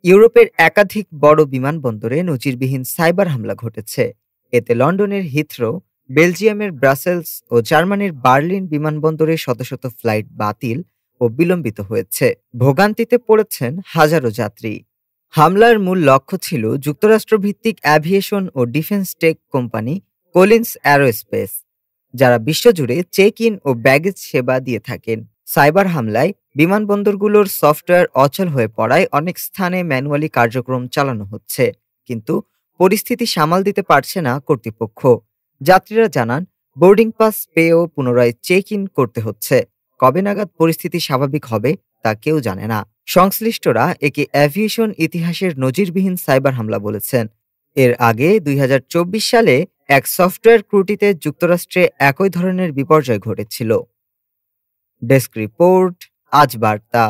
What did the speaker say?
ইউরোপের একাধিক বড় বিমানবন্দরে নজিরবিহীন সাইবার হামলা ঘটেছে। এতে লন্ডনের হিথ্রো, বেলজিয়ামের ব্রাসেলস ও জার্মানির বার্লিন বিমানবন্দরে শত শত ফ্লাইট বাতিল ও বিলম্বিত হয়েছে। ভোগান্তিতে পড়েছেন হাজারো যাত্রী। হামলার মূল লক্ষ্য ছিল যুক্তরাষ্ট্রভিত্তিক অ্যাভিয়েশন ও defence tech company Collins aerospace, যারা বিশ্বজুড়ে চেক ইন ও ব্যাগেজ সেবা দিয়ে থাকেন। সাইবার হামলায় বিমানবন্দরগুলোর সফটওয়্যার অচল হয়ে পড়ায় অনেক স্থানে ম্যানুয়ালি কার্যক্রম চালানো হচ্ছে, কিন্তু পরিস্থিতি সামাল দিতে পারছে না কর্তৃপক্ষ। যাত্রীরা জানান, বোর্ডিং পাস পেয়েও পুনরায় চেক ইন করতে হচ্ছে। কবে নাগাদ পরিস্থিতি স্বাভাবিক হবে তা কেউ জানে না। সংশ্লিষ্টরা একে অ্যাভিয়েশন ইতিহাসের নজিরবিহীন সাইবার হামলা বলেছেন। এর আগে ২০২৪ সালে এক সফটওয়্যার ত্রুটিতে যুক্তরাষ্ট্রে একই ধরনের বিপর্যয় ঘটেছিল। ডেস্ক রিপোর্ট, আজ বার্তা।